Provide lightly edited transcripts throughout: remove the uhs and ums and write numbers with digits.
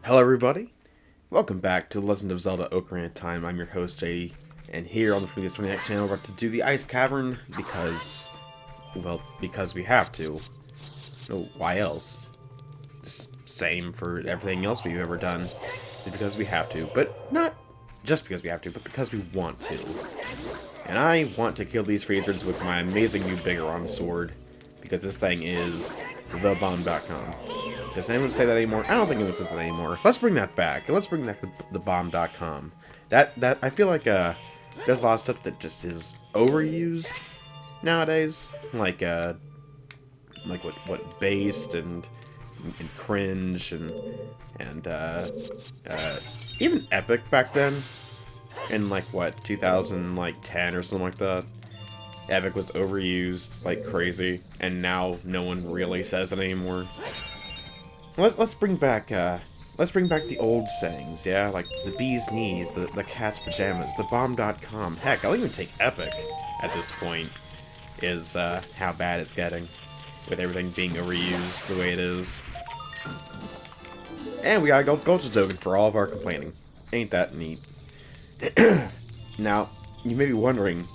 Hello everybody, welcome back to The Legend of Zelda Ocarina of Time. I'm your host Jay, and here on the Previous 20X channel we're about to do the Ice Cavern because, well, because we have to. No, why else? Just same for everything else we've ever done. Because we have to, but not just because we have to, but because we want to. And I want to kill these Phaedrids with my amazing new Bigoron sword, because this thing is thebomb.com. Does anyone say that anymore? I don't think anyone says that anymore. Let's bring that back. Let's bring back the bomb.com. That I feel like there's a lot of stuff that just is overused nowadays. Like what based and cringe and even epic back then. In like what 2010 or something like that. Epic was overused like crazy, and now no one really says it anymore. Let's bring back the old sayings, yeah? Like the bee's knees, the cat's pajamas, the bomb.com. Heck, I'll even take epic at this point, is how bad it's getting, with everything being overused the way it is. And we got a gold sculpture token for all of our complaining. Ain't that neat? Now, you may be wondering,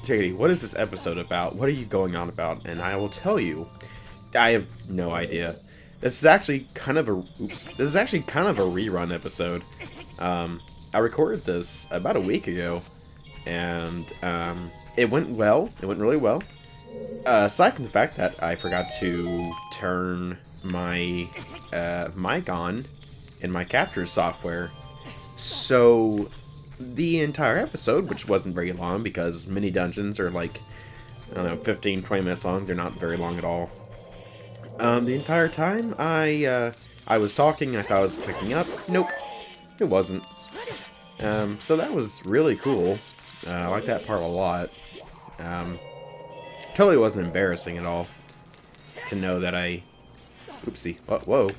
JD, what is this episode about? What are you going on about? And I will tell you, I have no idea. This is actually kind of a rerun episode. I recorded this about a week ago, and it went well. It went really well. Aside from the fact that I forgot to turn my mic on in my capture software, so the entire episode, which wasn't very long because mini dungeons are like, I don't know, 15-20 minutes long. They're not very long at all. The entire time I was talking, I thought I was picking up. Nope, it wasn't. So that was really cool. I like that part a lot. Totally wasn't embarrassing at all to know that oopsie, whoa,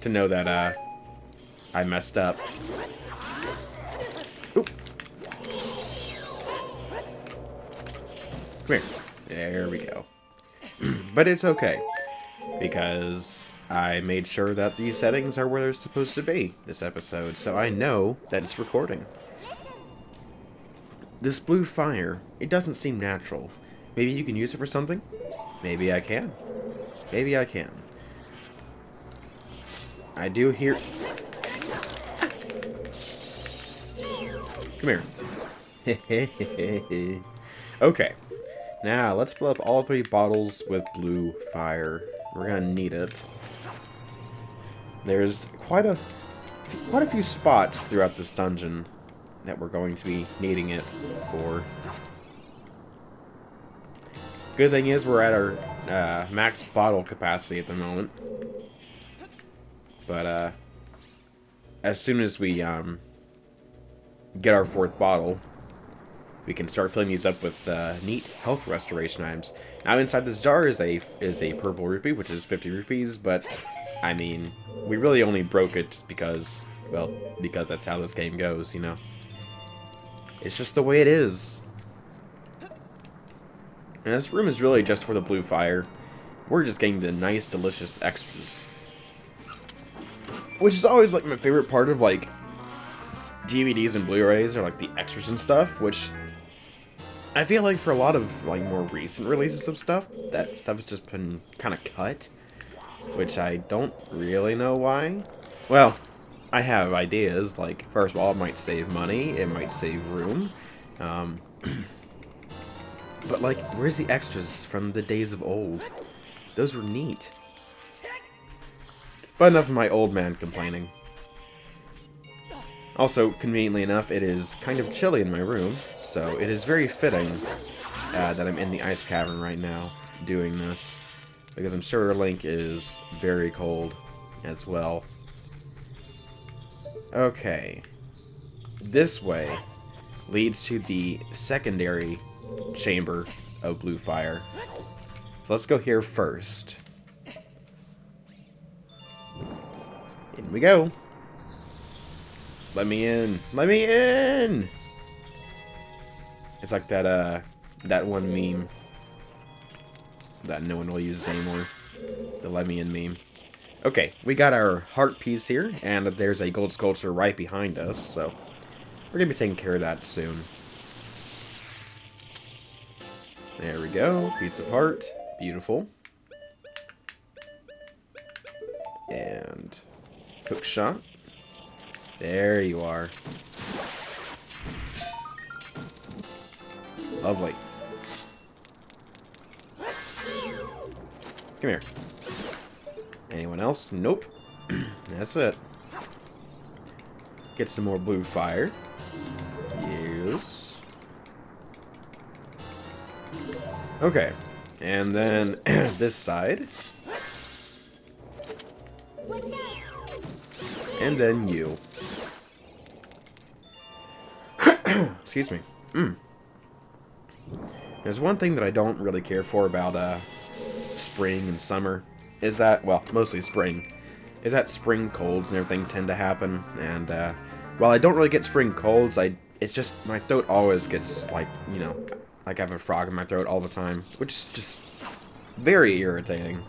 to know that I messed up. Oop. Come here. There we go. But it's okay, because I made sure that these settings are where they're supposed to be this episode, so I know that it's recording. This blue fire, it doesn't seem natural. Maybe you can use it for something? Maybe I can. Maybe I can. I do hear... Come here. Okay. Now, let's fill up all 3 bottles with blue fire. We're gonna need it. There's quite a few spots throughout this dungeon that we're going to be needing it for. Good thing is we're at our max bottle capacity at the moment. But as soon as we get our 4th bottle, we can start filling these up with neat health restoration items. Now inside this jar is a purple rupee, which is 50 rupees, but I mean, we really only broke it just because, well, because that's how this game goes, you know? It's just the way it is. And this room is really just for the blue fire. We're just getting the nice, delicious extras. Which is always, like, my favorite part of, like, DVDs and Blu-rays, are, like, the extras and stuff, which... I feel like for a lot of, like, more recent releases of stuff, that stuff has just been kind of cut. Which I don't really know why. Well, I have ideas, like, first of all, it might save money, it might save room. But, like, where's the extras from the days of old? Those were neat. But enough of my old man complaining. Also, conveniently enough, it is kind of chilly in my room, so it is very fitting that I'm in the ice cavern right now doing this, because I'm sure Link is very cold as well. Okay. This way leads to the secondary chamber of blue fire. So let's go here first. In we go. Let me in. Let me in! It's like that one meme that no one will use anymore. The let me in meme. Okay, we got our heart piece here, and there's a gold sculpture right behind us, so we're going to be taking care of that soon. There we go. Piece of heart. Beautiful. And hook shot. There you are. Lovely. Come here. Anyone else? Nope. That's it. Get some more blue fire. Yes. Okay. And then this side. And then you. Excuse me. There's one thing that I don't really care for about spring and summer. Is that, well, mostly spring. Is that spring colds and everything tend to happen. And while I don't really get spring colds, it's just my throat always gets like, you know, like I have a frog in my throat all the time, which is just very irritating.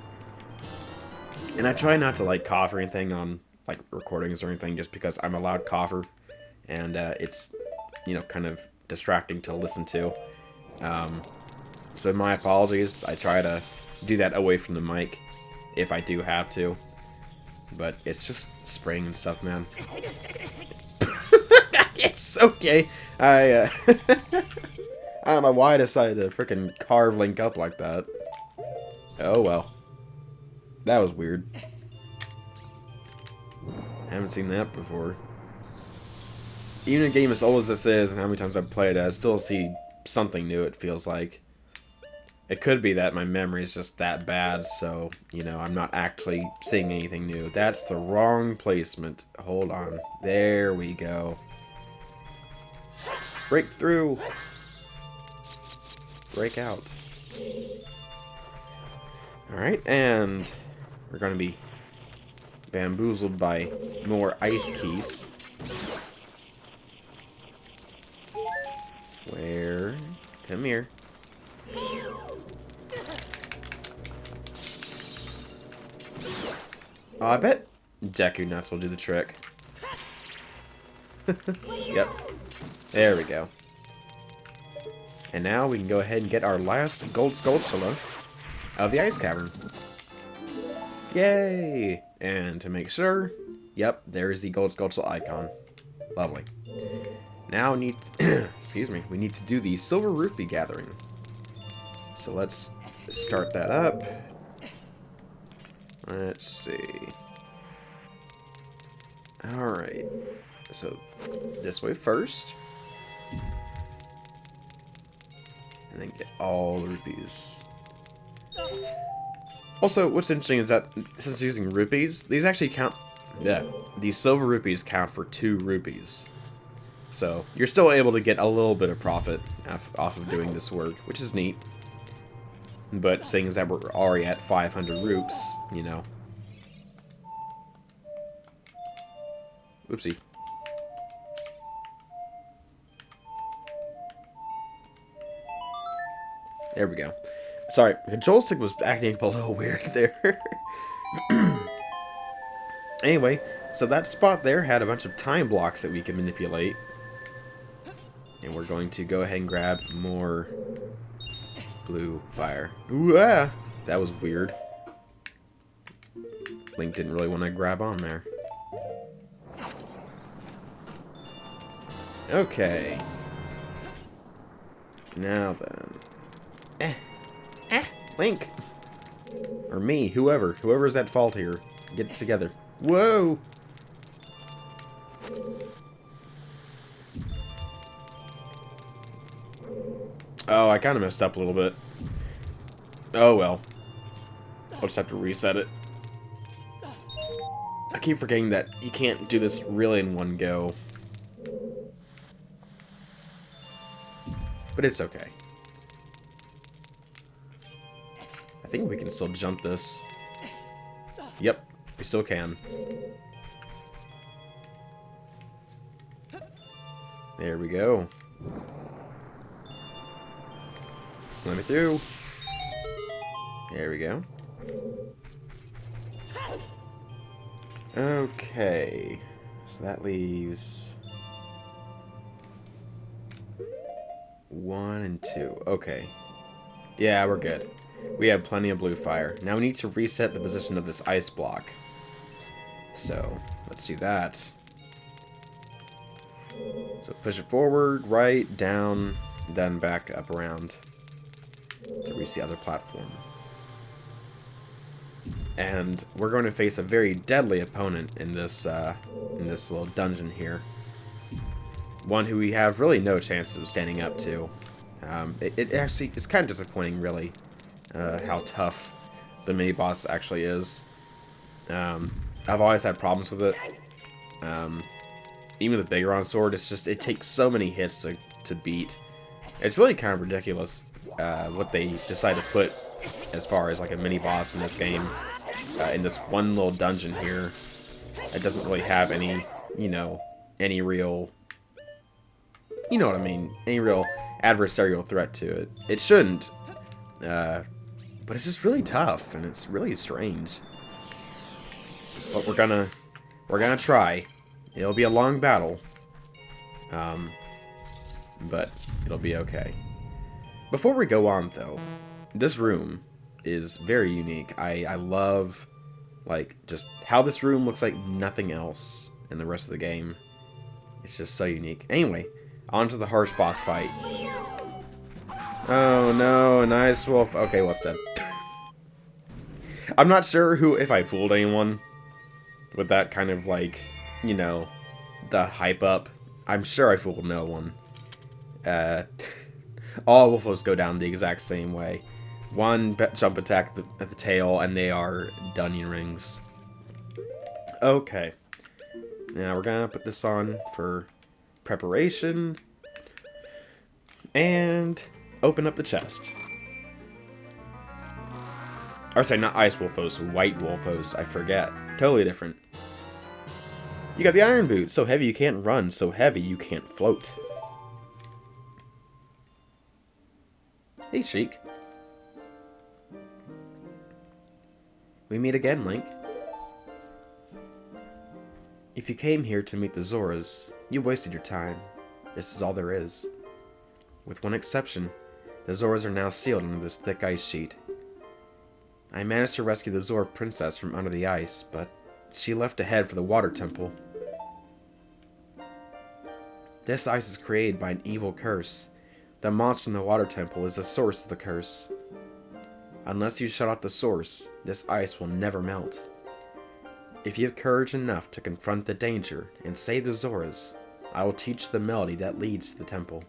And I try not to like cough or anything on like recordings or anything, just because I'm a loud cougher, and it's, you know, kind of distracting to listen to. So my apologies. I try to do that away from the mic if I do have to, but it's just spring and stuff, man. It's okay. I don't know why I decided to freaking carve Link up like that. Oh well. That was weird. Haven't seen that before. Even a game as old as this is, and how many times I've played it, I still see something new, it feels like. It could be that my memory is just that bad, so, you know, I'm not actually seeing anything new. That's the wrong placement. Hold on. There we go. Break through. Break out. Alright, and we're going to be bamboozled by more ice keys. Where? Come here. Oh, I bet Deku Nuts will do the trick. Yep. There we go. And now we can go ahead and get our last gold sculpture of the ice cavern. Yay! And to make sure, yep, there is the gold sculpture icon. Lovely. Now we need, excuse me, we need to do the silver rupee gathering. So let's start that up. Let's see. Alright. So this way first. And then get all the rupees. Also, what's interesting is that since using rupees, these actually count. Yeah, these silver rupees count for 2 rupees. So you're still able to get a little bit of profit off of doing this work, which is neat. But seeing as that we're already at 500 rupes, you know. Oopsie. There we go. Sorry, the control stick was acting a little weird there. Anyway, so that spot there had a bunch of time blocks that we can manipulate. And we're going to go ahead and grab more blue fire. Ooh, ah! That was weird. Link didn't really want to grab on there. Okay. Now then. Link! Or me, whoever. Whoever's at fault here. Get it together. Whoa! Oh, I kind of messed up a little bit. Oh well. I'll just have to reset it. I keep forgetting that you can't do this really in one go. But it's okay. I think we can still jump this. Yep, we still can. There we go. Let me through. There we go. Okay. So that leaves 1 and 2. Okay. Yeah, we're good. We have plenty of blue fire. Now we need to reset the position of this ice block. So, let's do that. So push it forward, right, down, then back up around to reach the other platform. And we're going to face a very deadly opponent in this little dungeon here. One who we have really no chance of standing up to. It actually is kind of disappointing, really, how tough the mini boss actually is. I've always had problems with it. Even the Biggeron sword, it takes so many hits to beat. It's really kind of ridiculous what they decide to put as far as like a mini boss in this game. In this one little dungeon here, it doesn't really have any, any real, you know what I mean, any real adversarial threat to it. It shouldn't, but it's just really tough and it's really strange. But we're gonna try. It'll be a long battle, but it'll be okay. Before we go on, though, this room is very unique. I love, like, just how this room looks like nothing else in the rest of the game. It's just so unique. Anyway, on to the harsh boss fight. Oh no, an ice wolf. Okay, what's dead? I'm not sure if I fooled anyone with that kind of, like, the hype up. I'm sure I fooled no one. All wolfos go down the exact same way. One jump attack at the tail, and they are Dunyan rings. Okay. Now we're gonna put this on for preparation. And open up the chest. Or sorry, not ice wolfos, white wolfos. I forget. Totally different. You got the iron boot. So heavy you can't run. So heavy you can't float. Hey, Sheik. We meet again, Link. If you came here to meet the Zoras, you wasted your time. This is all there is. With one exception, the Zoras are now sealed under this thick ice sheet. I managed to rescue the Zora princess from under the ice, but she left to head for the water temple. This ice is created by an evil curse. The monster in the water temple is the source of the curse. Unless you shut off the source, this ice will never melt. If you have courage enough to confront the danger and save the Zoras, I will teach the melody that leads to the temple.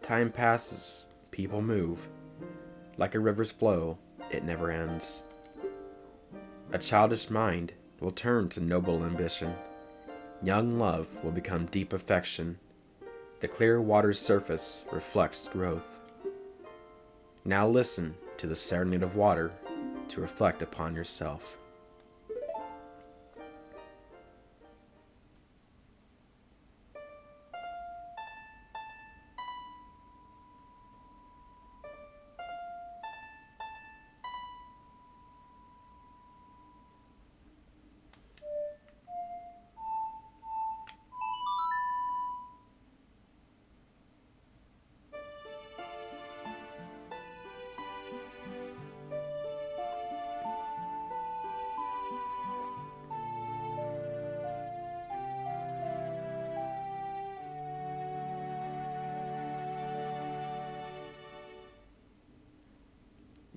Time passes, people move. Like a river's flow, it never ends. A childish mind will turn to noble ambition. Young love will become deep affection. The clear water's surface reflects growth. Now listen to the serenade of water to reflect upon yourself.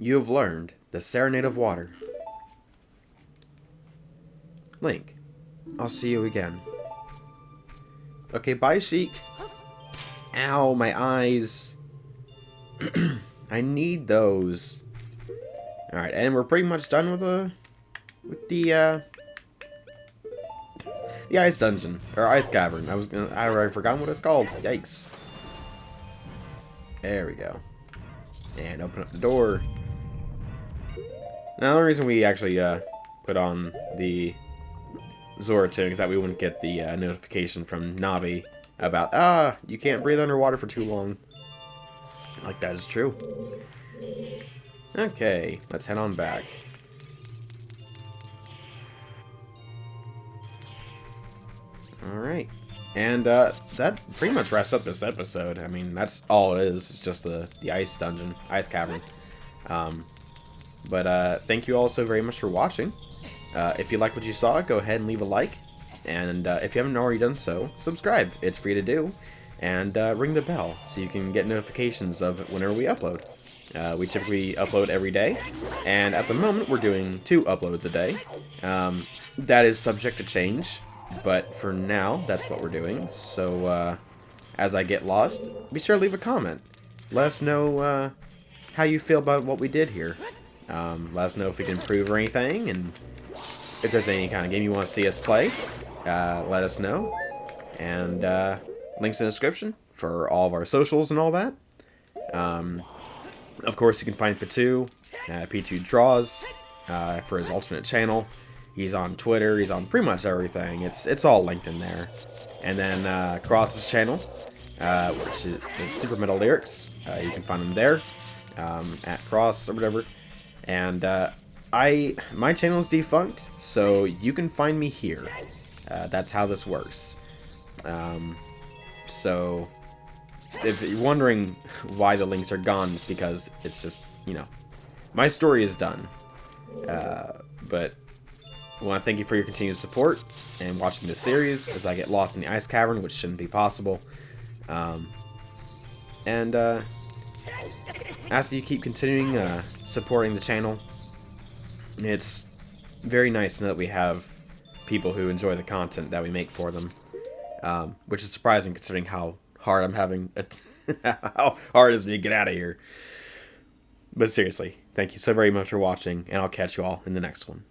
You have learned the Serenade of Water. Link, I'll see you again. Okay, bye, Sheik. Ow, my eyes. I need those. Alright, and we're pretty much done with the ice dungeon. Or ice cavern. I already forgot what it's called. Yikes. There we go. And open up the door. Now, the only reason we actually put on the Zora tune is that we wouldn't get the notification from Navi about, you can't breathe underwater for too long. Like, that is true. Okay, let's head on back. Alright. And that pretty much wraps up this episode. I mean, that's all it is. It's just the ice dungeon, ice cavern. Um, but thank you all so very much for watching. If you like what you saw, go ahead and leave a like. And if you haven't already done so, subscribe. It's free to do. And ring the bell so you can get notifications of whenever we upload. We typically upload every day, and at the moment we're doing 2 uploads a day. That is subject to change, but for now, that's what we're doing. So, as I get lost, be sure to leave a comment. Let us know how you feel about what we did here. Let us know if we can improve or anything, and if there's any kind of game you want to see us play, let us know. And links in the description for all of our socials and all that. Of course, you can find P2, P2 Draws, for his alternate channel. He's on Twitter, he's on pretty much everything. It's all linked in there. And then Cros's channel, which is Super Metal Lyrics. You can find him there, at Cros or whatever. And my channel is defunct, so you can find me here. That's how this works. So if you're wondering why the links are gone, it's because it's just, you know, my story is done. But I want to thank you for your continued support and watching this series as I get lost in the ice cavern, which shouldn't be possible. And ask that you keep continuing supporting the channel. It's very nice to know that we have people who enjoy the content that we make for them, which is surprising considering how hard I'm having, how hard it is for me to get out of here. But seriously, thank you so very much for watching, and I'll catch you all in the next one.